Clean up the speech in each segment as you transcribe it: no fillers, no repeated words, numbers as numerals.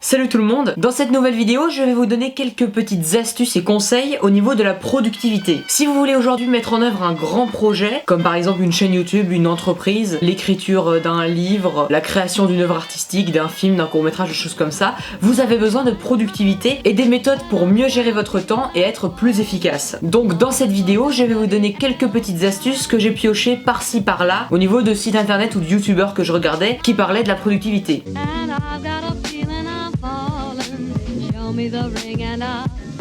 Salut tout le monde, dans cette nouvelle vidéo je vais vous donner quelques petites astuces et conseils au niveau de la productivité. Si vous voulez aujourd'hui mettre en œuvre un grand projet, comme par exemple une chaîne YouTube, une entreprise, l'écriture d'un livre, la création d'une œuvre artistique, d'un film, d'un court-métrage, des choses comme ça, vous avez besoin de productivité et des méthodes pour mieux gérer votre temps et être plus efficace. Donc dans cette vidéo je vais vous donner quelques petites astuces que j'ai piochées par-ci par-là au niveau de sites internet ou de youtubeurs que je regardais qui parlaient de la productivité.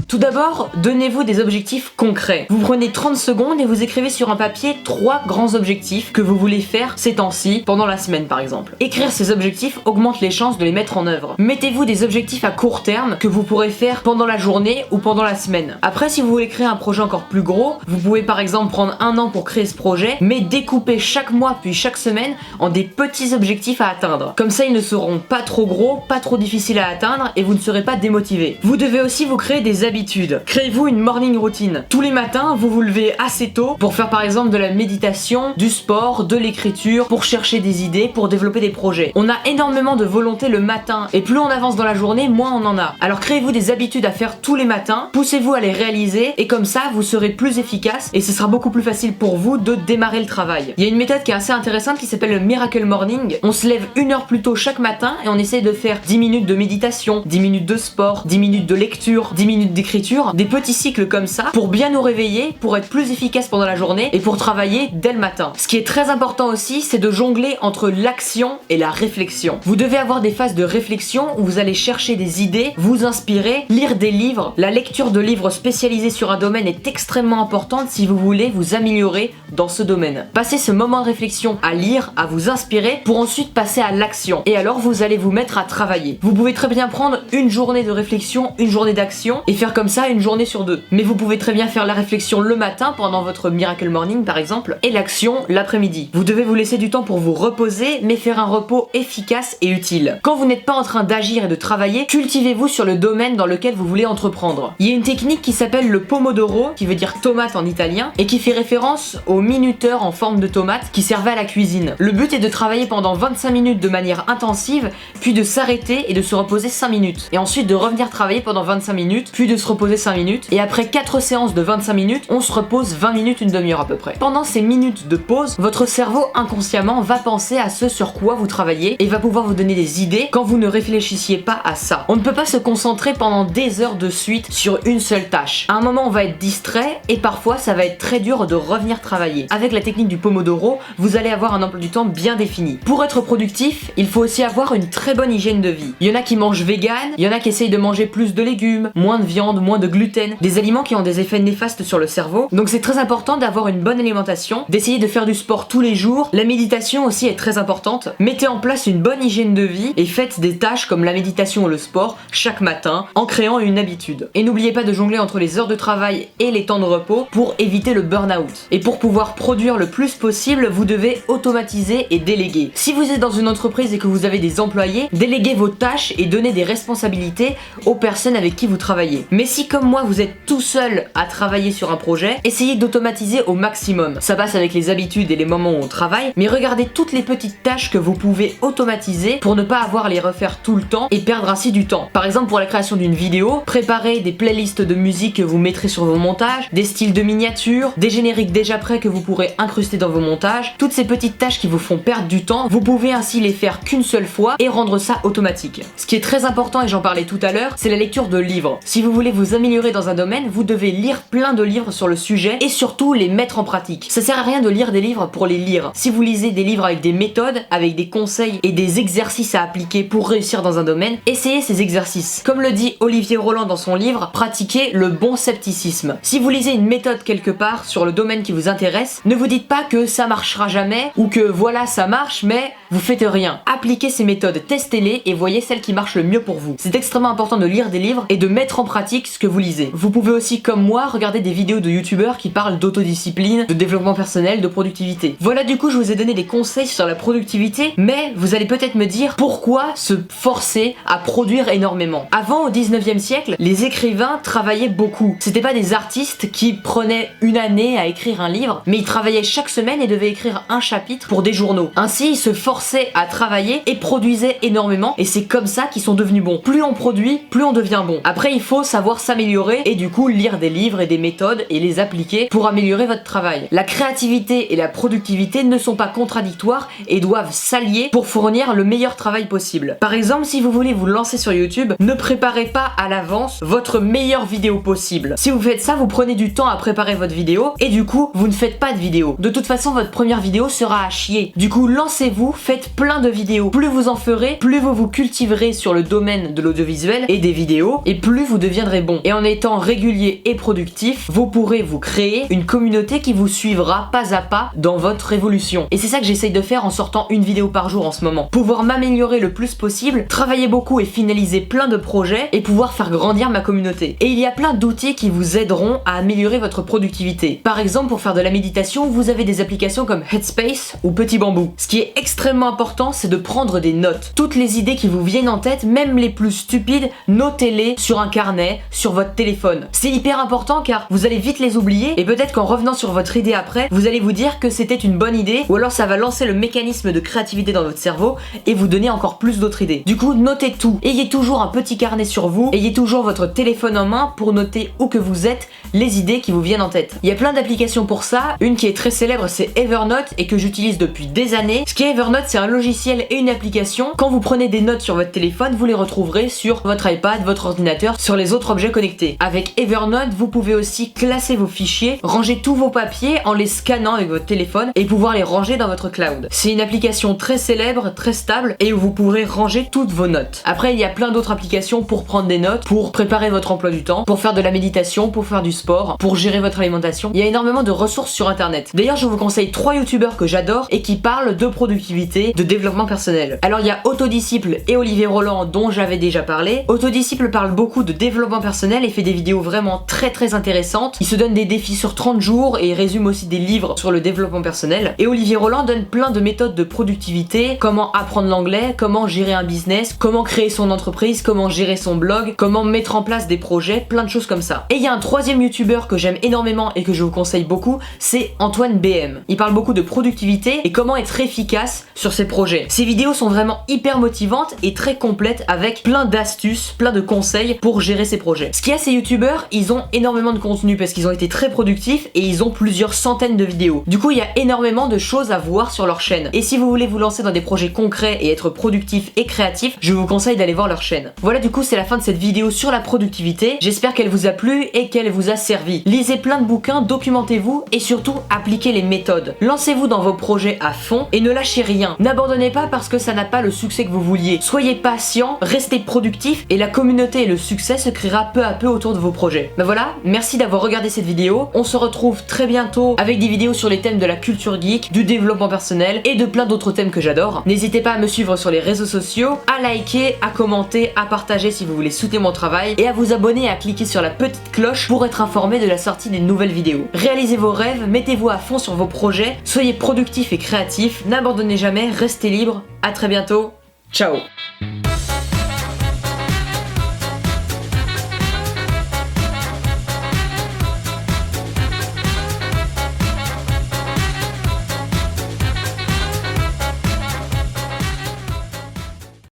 Tout d'abord, donnez-vous des objectifs concrets. Vous prenez 30 secondes et vous écrivez sur un papier 3 grands objectifs que vous voulez faire ces temps-ci, pendant la semaine par exemple. Écrire ces objectifs augmente les chances de les mettre en œuvre. Mettez-vous des objectifs à court terme que vous pourrez faire pendant la journée ou pendant la semaine. Après, si vous voulez créer un projet encore plus gros, vous pouvez par exemple prendre un an pour créer ce projet, mais découper chaque mois puis chaque semaine en des petits objectifs à atteindre. Comme ça, ils ne seront pas trop gros, pas trop difficiles à atteindre et vous ne serez pas démotivé. Vous devez aussi vous créer des habitudes. Créez-vous une morning routine. Tous les matins, vous vous levez assez tôt pour faire par exemple de la méditation, du sport, de l'écriture, pour chercher des idées, pour développer des projets. On a énormément de volonté le matin et plus on avance dans la journée, moins on en a. Alors créez-vous des habitudes à faire tous les matins, poussez-vous à les réaliser et comme ça, vous serez plus efficace et ce sera beaucoup plus facile pour vous de démarrer le travail. Il y a une méthode qui est assez intéressante qui s'appelle le Miracle Morning. On se lève 1 heure plus tôt chaque matin et on essaie de faire 10 minutes de méditation, 10 minutes de sport, 10 minutes de lecture, 10 minutes d'écriture, des petits cycles comme ça pour bien nous réveiller, pour être plus efficace pendant la journée et pour travailler dès le matin. Ce qui est très important aussi, c'est de jongler entre l'action et la réflexion. Vous devez avoir des phases de réflexion où vous allez chercher des idées, vous inspirer, lire des livres. La lecture de livres spécialisés sur un domaine est extrêmement importante si vous voulez vous améliorer dans ce domaine. Passez ce moment de réflexion à lire, à vous inspirer pour ensuite passer à l'action. Et alors vous allez vous mettre à travailler. Vous pouvez très bien prendre une journée de réflexion, une journée d'action et faire comme ça une journée sur 2. Mais vous pouvez très bien faire la réflexion le matin pendant votre Miracle Morning par exemple et l'action l'après-midi. Vous devez vous laisser du temps pour vous reposer mais faire un repos efficace et utile. Quand vous n'êtes pas en train d'agir et de travailler, cultivez-vous sur le domaine dans lequel vous voulez entreprendre. Il y a une technique qui s'appelle le pomodoro, qui veut dire tomate en italien, et qui fait référence au minuteur en forme de tomate qui servait à la cuisine. Le but est de travailler pendant 25 minutes de manière intensive, puis de s'arrêter et de se reposer 5 minutes. Et ensuite de revenir travailler pendant 25 minutes, puis de se reposer 5 minutes. Et après 4 séances de 25 minutes, on se repose 20 minutes, une demi-heure à peu près. Pendant ces minutes de pause, votre cerveau inconsciemment va penser à ce sur quoi vous travaillez et va pouvoir vous donner des idées quand vous ne réfléchissiez pas à ça. On ne peut pas se concentrer pendant des heures de suite sur une seule tâche. À un moment, on va être distrait et parfois ça va être très dur de revenir travailler. Avec la technique du Pomodoro, vous allez avoir un emploi du temps bien défini. Pour être productif, il faut aussi avoir une très bonne hygiène de vie. Il y en a qui mangent vegan, il y en a qui essayent de manger plus de légumes, moins de viande, moins de gluten, des aliments qui ont des effets néfastes sur le cerveau. Donc c'est très important d'avoir une bonne alimentation, d'essayer de faire du sport tous les jours. La méditation aussi est très importante. Mettez en place une bonne hygiène de vie et faites des tâches comme la méditation ou le sport chaque matin en créant une habitude. Et n'oubliez pas de jongler entre les heures de travail et les temps de repos pour éviter le burn-out. Et pour pouvoir produire le plus possible, vous devez automatiser et déléguer. Si vous êtes dans une entreprise et que vous avez des employés, déléguez vos tâches et donnez des responsabilités aux personnes avec qui vous travaillez. Mais si comme moi vous êtes tout seul à travailler sur un projet, essayez d'automatiser au maximum. Ça passe avec les habitudes et les moments où on travaille, mais regardez toutes les petites tâches que vous pouvez automatiser pour ne pas avoir à les refaire tout le temps et perdre ainsi du temps. Par exemple pour la création d'une vidéo, préparez des playlists de musique que vous mettrez sur vos montages, des styles de miniatures, des génériques déjà prêts que vous pourrez incruster dans vos montages. Toutes ces petites tâches qui vous font perdre du temps, vous pouvez ainsi les faire qu'une seule fois et rendre ça automatique. Ce qui est très important et j'en parlais tout à l'heure, c'est la lecture de livres. Si vous voulez vous améliorer dans un domaine, vous devez lire plein de livres sur le sujet et surtout les mettre en pratique. Ça sert à rien de lire des livres pour les lire. Si vous lisez des livres avec des méthodes, avec des conseils et des exercices à appliquer pour réussir dans un domaine, essayez ces exercices. Comme le dit Olivier Roland dans son livre, pratiquez le bon scepticisme. Si vous lisez une méthode quelque part sur le domaine qui vous intéresse, ne vous dites pas que ça marchera jamais ou que voilà ça marche mais vous faites rien. Appliquez ces méthodes, testez-les et voyez celle qui marche le mieux pour vous. C'est extrêmement important de lire des livres et de mettre en pratique pratique ce que vous lisez. Vous pouvez aussi, comme moi, regarder des vidéos de youtubeurs qui parlent d'autodiscipline, de développement personnel, de productivité. Voilà, du coup, je vous ai donné des conseils sur la productivité, mais vous allez peut-être me dire pourquoi se forcer à produire énormément. Avant, au 19e siècle, les écrivains travaillaient beaucoup. C'était pas des artistes qui prenaient une année à écrire un livre, mais ils travaillaient chaque semaine et devaient écrire un chapitre pour des journaux. Ainsi, ils se forçaient à travailler et produisaient énormément, et c'est comme ça qu'ils sont devenus bons. Plus on produit, plus on devient bon. Après, il faut savoir s'améliorer et du coup lire des livres et des méthodes et les appliquer pour améliorer votre travail. La créativité et la productivité ne sont pas contradictoires et doivent s'allier pour fournir le meilleur travail possible. Par exemple, si vous voulez vous lancer sur YouTube, ne préparez pas à l'avance votre meilleure vidéo possible. Si vous faites ça, vous prenez du temps à préparer votre vidéo et du coup, vous ne faites pas de vidéo. De toute façon, votre première vidéo sera à chier. Du coup, lancez-vous, faites plein de vidéos. Plus vous en ferez, plus vous vous cultiverez sur le domaine de l'audiovisuel et des vidéos, et plus vous deviendrez bon. Et en étant régulier et productif, vous pourrez vous créer une communauté qui vous suivra pas à pas dans votre évolution. Et c'est ça que j'essaye de faire en sortant une vidéo par jour en ce moment. Pouvoir m'améliorer le plus possible, travailler beaucoup et finaliser plein de projets et pouvoir faire grandir ma communauté. Et il y a plein d'outils qui vous aideront à améliorer votre productivité. Par exemple, pour faire de la méditation, vous avez des applications comme Headspace ou Petit Bambou. Ce qui est extrêmement important, c'est de prendre des notes. Toutes les idées qui vous viennent en tête, même les plus stupides, notez-les sur un carnet, sur votre téléphone. C'est hyper important car vous allez vite les oublier et peut-être qu'en revenant sur votre idée après, vous allez vous dire que c'était une bonne idée ou alors ça va lancer le mécanisme de créativité dans votre cerveau et vous donner encore plus d'autres idées. Du coup, notez tout. Ayez toujours un petit carnet sur vous, ayez toujours votre téléphone en main pour noter où que vous êtes, les idées qui vous viennent en tête. Il y a plein d'applications pour ça. Une qui est très célèbre, c'est Evernote et que j'utilise depuis des années. Ce qui est Evernote, c'est un logiciel et une application. Quand vous prenez des notes sur votre téléphone, vous les retrouverez sur votre iPad, votre ordinateur, sur les autres objets connectés. Avec Evernote, vous pouvez aussi classer vos fichiers, ranger tous vos papiers en les scannant avec votre téléphone et pouvoir les ranger dans votre cloud. C'est une application très célèbre, très stable et où vous pourrez ranger toutes vos notes. Après, il y a plein d'autres applications pour prendre des notes, pour préparer votre emploi du temps, pour faire de la méditation, pour faire du sport, pour gérer votre alimentation. Il y a énormément de ressources sur internet. D'ailleurs, je vous conseille 3 youtubeurs que j'adore et qui parlent de productivité, de développement personnel. Alors, il y a Autodisciple et Olivier Roland dont j'avais déjà parlé. Autodisciple parle beaucoup de développement personnel et fait des vidéos vraiment très intéressantes. Il se donne des défis sur 30 jours et il résume aussi des livres sur le développement personnel. Et Olivier Roland donne plein de méthodes de productivité, comment apprendre l'anglais, comment gérer un business, comment créer son entreprise, comment gérer son blog, comment mettre en place des projets, plein de choses comme ça. Et il y a un troisième youtubeur que j'aime énormément et que je vous conseille beaucoup, c'est Antoine BM. Il parle beaucoup de productivité et comment être efficace sur ses projets. Ses vidéos sont vraiment hyper motivantes et très complètes avec plein d'astuces, plein de conseils pour gérer ses projets. Ce qu'il y a, ces youtubeurs, ils ont énormément de contenu parce qu'ils ont été très productifs et ils ont plusieurs centaines de vidéos. Du coup, il y a énormément de choses à voir sur leur chaîne. Et si vous voulez vous lancer dans des projets concrets et être productif et créatif, je vous conseille d'aller voir leur chaîne. Voilà, du coup, c'est la fin de cette vidéo sur la productivité. J'espère qu'elle vous a plu et qu'elle vous a servi. Lisez plein de bouquins, documentez-vous et surtout appliquez les méthodes. Lancez-vous dans vos projets à fond et ne lâchez rien. N'abandonnez pas parce que ça n'a pas le succès que vous vouliez. Soyez patient, restez productif et la communauté et le succès se créera peu à peu autour de vos projets. Ben voilà, merci d'avoir regardé cette vidéo. On se retrouve très bientôt avec des vidéos sur les thèmes de la culture geek, du développement personnel et de plein d'autres thèmes que j'adore. N'hésitez pas à me suivre sur les réseaux sociaux, à liker, à commenter, à partager si vous voulez soutenir mon travail et à vous abonner et à cliquer sur la petite cloche pour être informé de la sortie des nouvelles vidéos. Réalisez vos rêves, mettez-vous à fond sur vos projets, soyez productifs et créatifs, n'abandonnez jamais, restez libre. À très bientôt, ciao.